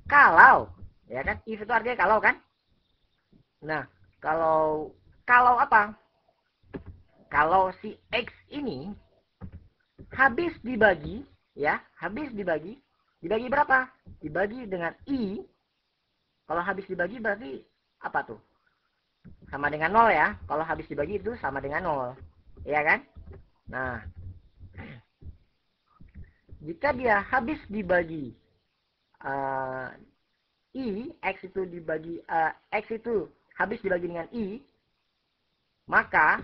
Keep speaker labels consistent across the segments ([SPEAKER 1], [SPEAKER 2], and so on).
[SPEAKER 1] Kalau, ya kan? If itu artinya kalau kan? Nah, kalau apa? Kalau si X ini habis dibagi, ya, habis dibagi berapa? Dibagi dengan I. Kalau habis dibagi berarti apa tuh? Sama dengan 0 ya. Kalau habis dibagi itu sama dengan 0. Iya kan? Nah, jika dia habis dibagi uh, I, X itu dibagi X itu habis dibagi dengan I, maka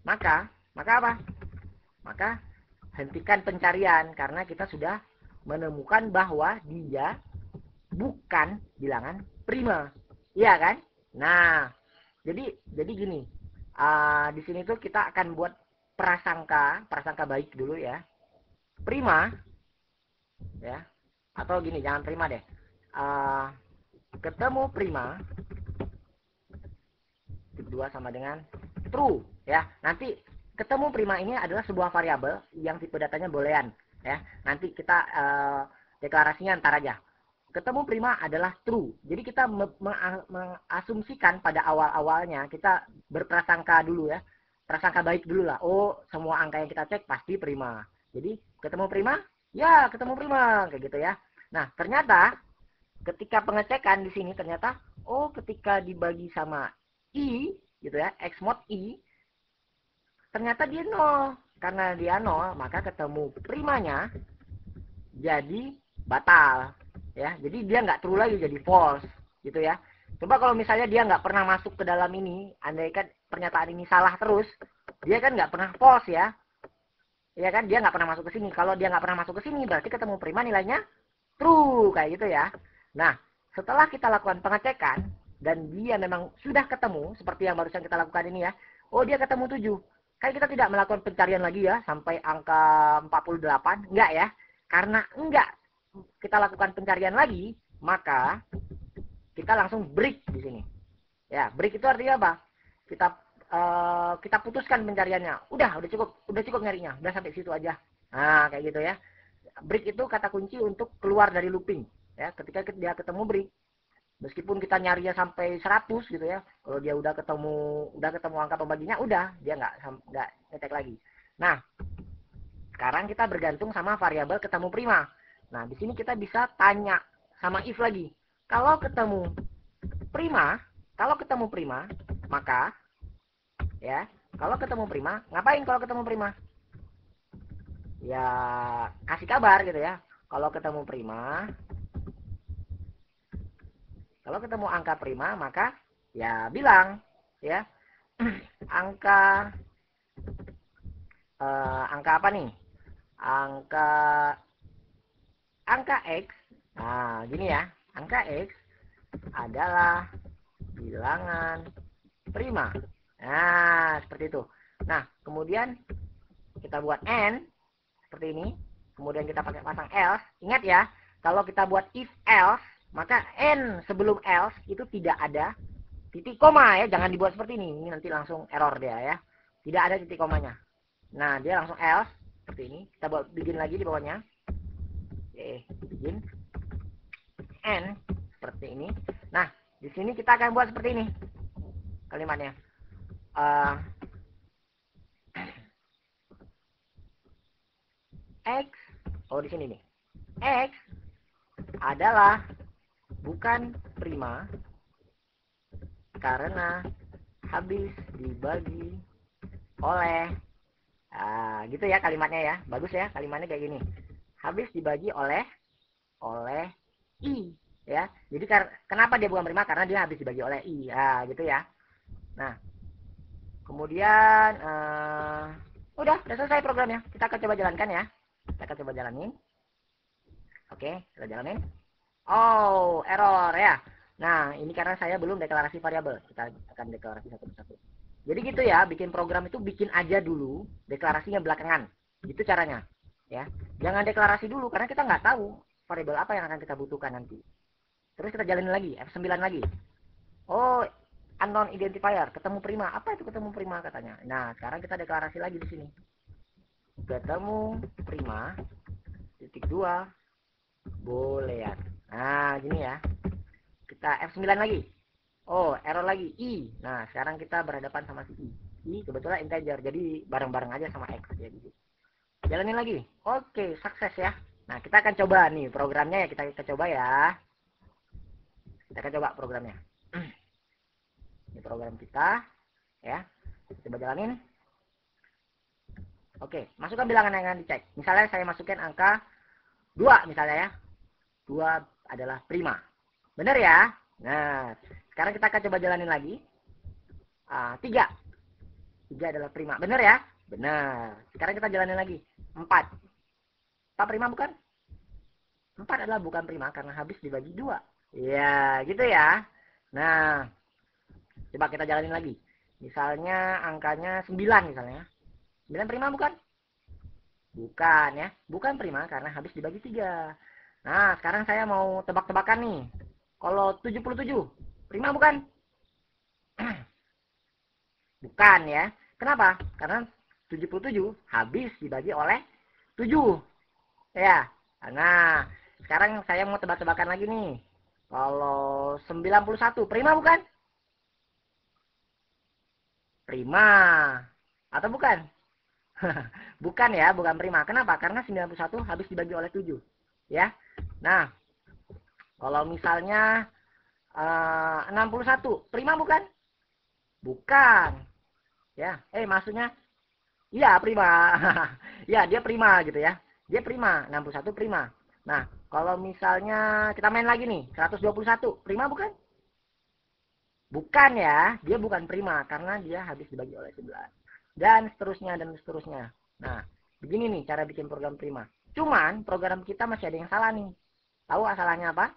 [SPEAKER 1] maka apa? Maka hentikan pencarian karena kita sudah menemukan bahwa dia bukan bilangan prima. Iya kan? Nah, jadi gini. Di sini tuh kita akan buat prasangka baik dulu ya. Prima ya. Atau gini, jangan prima deh. Ketemu prima tip 2 sama dengan true ya. Nanti ketemu prima ini adalah sebuah variabel yang tipe datanya boolean ya. Nanti kita deklarasinya ntar aja. Ketemu prima adalah true. Jadi kita mengasumsikan pada awal-awalnya kita berprasangka dulu ya. Prasangka baik dulu lah. Oh, semua angka yang kita cek pasti prima. Jadi ketemu prima? Ya, ketemu prima kayak gitu ya. Nah, ternyata ketika pengecekan di sini ternyata ketika dibagi sama I gitu ya, X mod I, ternyata dia 0. Karena dia 0, maka ketemu primanya jadi batal ya. Jadi dia nggak true lagi, jadi false gitu ya. Coba kalau misalnya dia nggak pernah masuk ke dalam ini, andaikan pernyataan ini salah terus, dia kan nggak pernah false ya. Ya kan, dia nggak pernah masuk ke sini. Kalau dia nggak pernah masuk ke sini, berarti ketemu prima nilainya true kayak gitu ya. Nah, setelah kita lakukan pengecekan dan dia memang sudah ketemu seperti yang barusan kita lakukan ini ya. Oh, dia ketemu 7. Kayak kita tidak melakukan pencarian lagi ya sampai angka 48, enggak ya. Karena enggak kita lakukan pencarian lagi, maka kita langsung break di sini. Ya, break itu artinya apa? Kita putuskan pencariannya. Udah cukup nyarinya. Udah sampai situ aja. Nah, kayak gitu ya. Break itu kata kunci untuk keluar dari looping. Ya, ketika dia ketemu break, meskipun kita nyarinya sampai 100 gitu ya, kalau dia udah ketemu angka pembaginya, udah dia nggak ngecek lagi. Nah, sekarang kita bergantung sama variabel ketemu prima. Nah, di sini kita bisa tanya sama if lagi. Kalau ketemu prima, maka ya, kalau ketemu prima, ngapain kalau ketemu prima? Ya, kasih kabar gitu ya. Kalau ketemu angka prima, maka ya bilang ya angka apa nih? Angka X. Nah, gini ya. Angka X adalah bilangan prima. Nah, seperti itu. Nah, kemudian kita buat N seperti ini. Kemudian kita pakai pasang else. Ingat ya, kalau kita buat if else, maka N sebelum else itu tidak ada titik koma ya. Jangan dibuat seperti ini. Ini nanti langsung error dia ya. Tidak ada titik komanya. Nah, dia langsung else seperti ini. Kita buat begin lagi di bawahnya. Oke, begin. N seperti ini. Nah, di sini kita akan buat seperti ini kalimatnya. X, di sini nih. X adalah bukan prima karena habis dibagi oleh gitu ya kalimatnya ya. Bagus ya kalimatnya kayak gini. Habis dibagi oleh I ya. Jadi kenapa dia bukan prima? Karena dia habis dibagi oleh I. Ya, gitu ya. Nah, kemudian udah selesai programnya. Kita akan coba jalankan ya. Kita akan coba jalanin. Oke, kita jalanin. Oh, error ya. Nah, ini karena saya belum deklarasi variabel. Kita akan deklarasi satu persatu. Jadi gitu ya, bikin program itu bikin aja dulu, deklarasinya belakangan. Gitu caranya. Ya, jangan deklarasi dulu karena kita nggak tahu variabel apa yang akan kita butuhkan nanti. Terus kita jalanin lagi, F9 lagi. Oh, unknown identifier, ketemu prima. Apa itu ketemu prima katanya? Nah, sekarang kita deklarasi lagi di sini. Ketemu prima, titik 2, boolean. Nah, gini ya. Kita F9 lagi. Oh, error lagi. I. Nah, sekarang kita berhadapan sama si I. I kebetulan integer, jadi bareng-bareng aja sama X. Ya, gitu. Jalanin lagi. Oke, sukses ya. Nah, kita akan coba nih programnya ya. Kita coba ya. Kita akan coba programnya. Ini program kita. Ya. Coba jalanin. Oke, masukkan bilangan yang akan dicek. Misalnya saya masukkan angka 2 misalnya ya. 2 adalah prima. Benar ya? Nah, sekarang kita akan coba jalanin lagi. 3. 3 adalah prima. Benar ya? Benar. Sekarang kita jalanin lagi. 4. 4 prima bukan? 4 adalah bukan prima karena habis dibagi 2. Ya, gitu ya. Nah, coba kita jalanin lagi. Misalnya angkanya 9 misalnya. 9 prima bukan? Bukan ya. Bukan prima karena habis dibagi 3. Nah, sekarang saya mau tebak-tebakan nih. Kalau 77, prima bukan? Bukan ya. Kenapa? Karena 77 habis dibagi oleh 7. Ya. Nah, sekarang saya mau tebak-tebakan lagi nih. Kalau 91, prima bukan? Prima. Atau bukan? Bukan ya, bukan prima. Kenapa? Karena 91 habis dibagi oleh 7. Ya. Nah, kalau misalnya 61, prima bukan? Bukan. Ya, maksudnya iya prima. Ya, dia prima gitu ya. Dia prima, 61 prima. Nah, kalau misalnya kita main lagi nih, 121, prima bukan? Bukan ya, dia bukan prima karena dia habis dibagi oleh 11. Dan seterusnya dan seterusnya. Nah, begini nih cara bikin program prima. Cuman program kita masih ada yang salah nih. Tahu asalnya apa?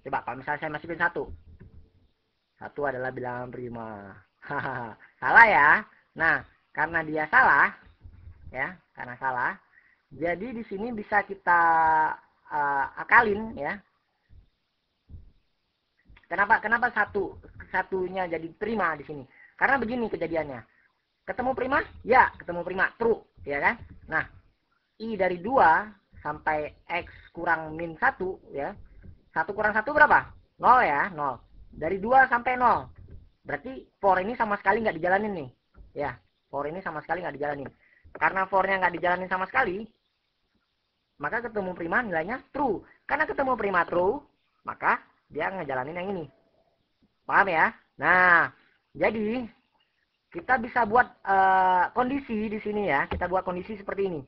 [SPEAKER 1] Coba kalau misalnya saya masukin 1. 1 adalah bilangan prima. Salah ya. Nah, karena dia salah, ya, karena salah, jadi di sini bisa kita akalin ya. Kenapa satunya jadi prima di sini? Karena begini kejadiannya. Ketemu prima? Ya, ketemu prima, true, ya kan? Nah, I dari 2 sampai X kurang min 1 ya. 1 kurang 1 berapa? 0 ya, 0. Dari 2 sampai 0. Berarti for ini sama sekali nggak dijalanin nih. Ya, for ini sama sekali nggak dijalanin. Karena for-nya nggak dijalanin sama sekali, maka ketemu prima nilainya true. Karena ketemu prima true, maka dia ngejalanin yang ini. Paham ya? Nah, jadi kita bisa buat kondisi di sini ya. Kita buat kondisi seperti ini.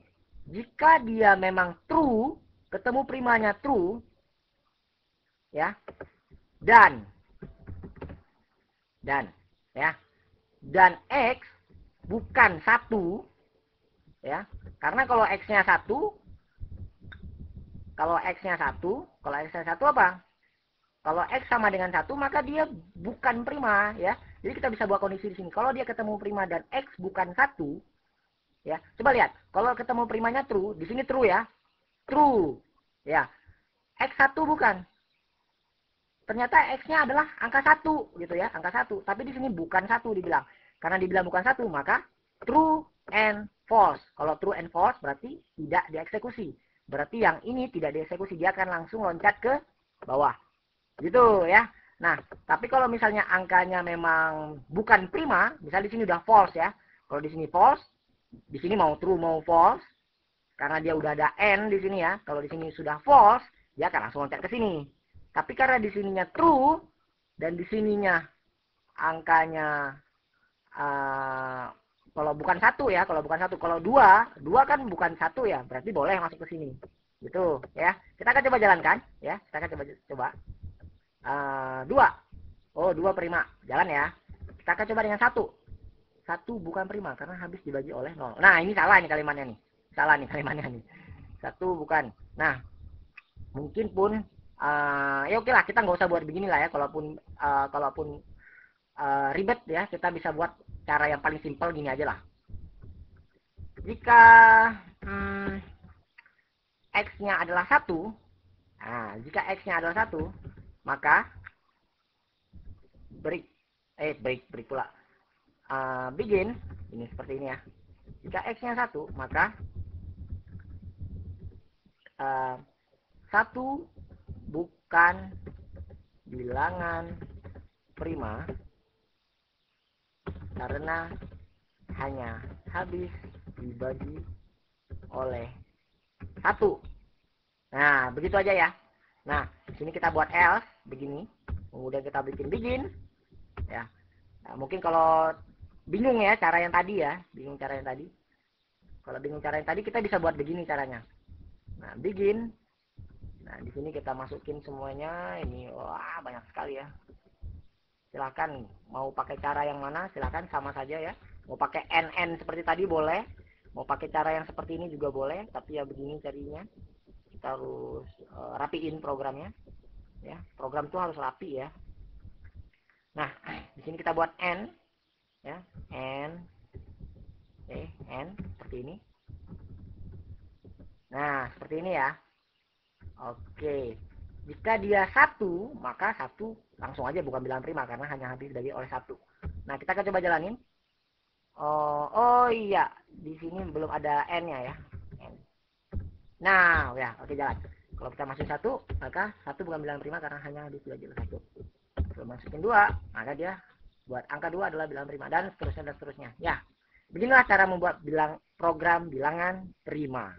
[SPEAKER 1] Jika dia memang true, ketemu primanya true, ya, dan ya, dan X bukan 1, ya, karena kalau X-nya 1, kalau X-nya 1 apa? Kalau X sama dengan 1, maka dia bukan prima, ya. Jadi kita bisa buat kondisi di sini. Kalau dia ketemu prima dan X bukan 1, ya. Coba lihat. Kalau ketemu primanya true, di sini true ya. True. Ya. X1 bukan. Ternyata X-nya adalah angka 1, gitu ya. Angka 1. Tapi di sini bukan 1 dibilang. Karena dibilang bukan 1, maka true and false. Kalau true and false berarti tidak dieksekusi. Berarti yang ini tidak dieksekusi. Dia akan langsung loncat ke bawah. Gitu ya. Nah, tapi kalau misalnya angkanya memang bukan prima, misal di sini udah false ya. Kalau di sini false, di sini mau true mau false, karena dia udah ada n di sini ya. Kalau di sini sudah false, dia akan langsung loncat ke sini. Tapi karena di sininya true dan di sininya angkanya kalau bukan 1 ya, kalau bukan 1, kalau 2 kan bukan 1 ya, berarti boleh masuk ke sini. Gitu ya. Kita akan coba jalankan ya. Kita akan coba 2. Oh, 2 prima. Jalan ya. Kita akan coba dengan 1. 1 bukan prima karena habis dibagi oleh 0. Nah, ini salah nih kalimatnya nih. Salah nih kalimatnya nih. 1 bukan. Nah, mungkin pun ya oke lah, kita nggak usah buat begini lah ya. Kalaupun ribet ya, kita bisa buat cara yang paling simpel gini aja lah. Jika X-nya adalah 1, nah, jika X-nya adalah 1, maka break pula. Begin ini seperti ini ya. Jika X-nya 1, maka 1 bukan bilangan prima karena hanya habis dibagi oleh 1. Nah, begitu aja ya. Nah, di sini kita buat else begini. Kemudian kita bikin begin. Ya. Nah, mungkin kalau bingung ya cara yang tadi ya, bingung cara yang tadi. Kalau bingung cara yang tadi kita bisa buat begini caranya. Nah, begin. Nah, di sini kita masukin semuanya. Ini wah, banyak sekali ya. Silakan mau pakai cara yang mana, silakan sama saja ya. Mau pakai NN seperti tadi boleh. Mau pakai cara yang seperti ini juga boleh, tapi ya begini carinya. Kita harus rapiin programnya ya, program itu harus rapi ya. Nah, di sini kita buat n ya, n n seperti ini. Nah, seperti ini ya. Oke, jika dia 1 maka 1 langsung aja bukan bilangan prima karena hanya habis dibagi oleh 1. Nah, kita akan coba jalanin. Oh iya, di sini belum ada n-nya ya. Nah, ya, oke jalan. Kalau kita masukin 1, maka 1 bukan bilangan prima karena hanya habis dibagi oleh 1. Kalau masukin 2, maka dia buat angka 2 adalah bilangan prima dan seterusnya dan seterusnya. Ya, beginilah cara membuat program bilangan prima.